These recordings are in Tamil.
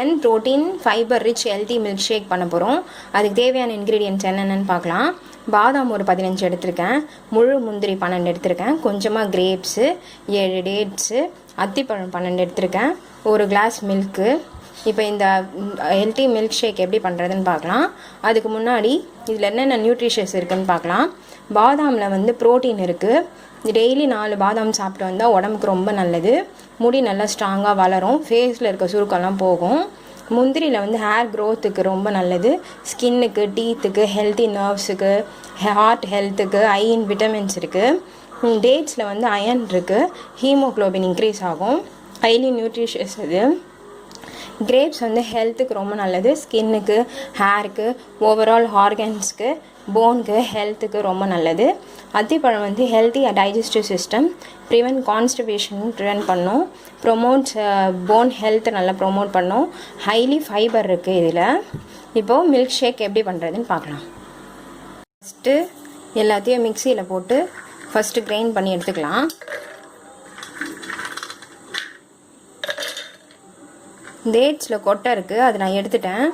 Iron protein fibre rich healthy milk shake பண்ண போகிறோம். அதுக்கு தேவையான இன்க்ரீடியன்ட்ஸ் என்னென்னு பார்க்கலாம். பாதாம் ஒரு 15 எடுத்திருக்கேன், முழு முந்திரி 12 எடுத்திருக்கேன், கொஞ்சமாக கிரேப்ஸு 7 டேட்ஸு, அத்திப்பழம் 12 எடுத்திருக்கேன், ஒரு கிளாஸ் மில்க்கு. இப்போ இந்த ஹெல்த்தி மில்க் ஷேக் எப்படி பண்ணுறதுன்னு பார்க்கலாம். அதுக்கு முன்னாடி இதில் என்னென்ன நியூட்ரிஷியஸ் இருக்குதுன்னு பார்க்கலாம். பாதாமில் வந்து ப்ரோட்டீன் இருக்குது. டெய்லி 4 பாதாம் சாப்பிட்டு வந்தால் உடம்புக்கு ரொம்ப நல்லது. முடி நல்லா ஸ்ட்ராங்காக வளரும், ஃபேஸில் இருக்க சுருக்கெல்லாம் போகும். முந்திரியில் வந்து ஹேர் க்ரோத்துக்கு ரொம்ப நல்லது, ஸ்கின்னுக்கு, டீத்துக்கு, ஹெல்த்தி நர்வ்ஸுக்கு, ஹார்ட் ஹெல்த்துக்கு, அயன் விட்டமின்ஸ் இருக்குது. டேட்ஸில் வந்து அயன் இருக்குது, ஹீமோக்ளோபின் இன்க்ரீஸ் ஆகும், ஹைலி நியூட்ரிஷியஸ் இது. கிரேப்ஸ் வந்து ஹெல்த்துக்கு ரொம்ப நல்லது, ஸ்கின்னுக்கு, ஹேருக்கு, ஓவரால் ஆர்கன்ஸ்க்கு, போனுக்கு, ஹெல்த்துக்கு ரொம்ப நல்லது. அத்திப்பழம் வந்து healthy digestive system, prevent constipation prevent பண்ணும், ப்ரொமோட்ஸ் போன் ஹெல்த்தை நல்லா ப்ரொமோட் பண்ணும், ஹைலி ஃபைபர் இருக்குது இதில். இப்போது மில்க் ஷேக் எப்படி பண்ணுறதுன்னு பார்க்கலாம். ஃபஸ்ட்டு எல்லாத்தையும் மிக்சியில் போட்டு ஃபஸ்ட்டு கிரைண்ட் பண்ணி எடுத்துக்கலாம். டேட்ஸில் கொட்டை இருக்குது, அது நான் எடுத்துட்டேன்.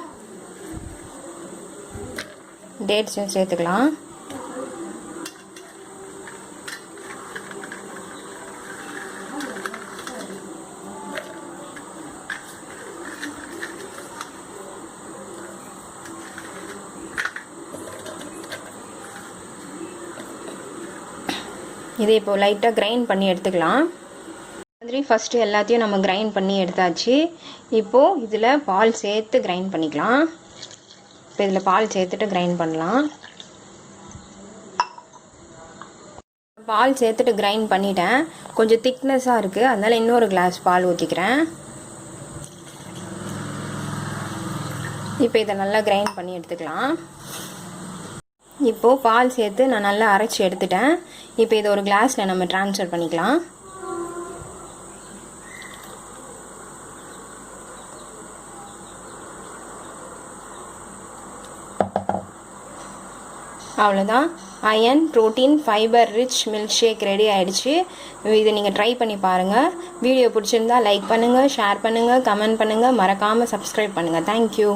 டேட்ஸையும் சேர்த்துக்கலாம். இதை இப்போது லைட்டாக கிரைண்ட் பண்ணி எடுத்துக்கலாம். மாதிரி ஃபஸ்ட்டு எல்லாத்தையும் நம்ம கிரைண்ட் பண்ணி எடுத்தாச்சு. இப்போது இதில் பால் சேர்த்து கிரைண்ட் பண்ணிக்கலாம். இப்போ இதில் பால் சேர்த்துட்டு கிரைண்ட் பண்ணலாம். பால் சேர்த்துட்டு கிரைண்ட் பண்ணிட்டேன். கொஞ்சம் திக்னஸாக இருக்குது, அதனால் இன்னொரு கிளாஸ் பால் ஊற்றிக்கிறேன். இப்போ இதை நல்லா கிரைண்ட் பண்ணி எடுத்துக்கலாம். இப்போது பால் சேர்த்து நான் நல்லா அரைச்சி எடுத்துட்டேன். இப்போ இதை ஒரு கிளாஸில் நம்ம ட்ரான்ஸ்ஃபர் பண்ணிக்கலாம். அவ்வளோதான், iron protein fibre rich milk shake ready ஆகிடுச்சு. இதை நீங்கள் ட்ரை பண்ணி பாருங்கள். வீடியோ பிடிச்சிருந்தா லைக் பண்ணுங்கள், ஷேர் பண்ணுங்கள், கமெண்ட் பண்ணுங்கள், மறக்காமல் சப்ஸ்கிரைப் பண்ணுங்கள். தேங்க்யூ.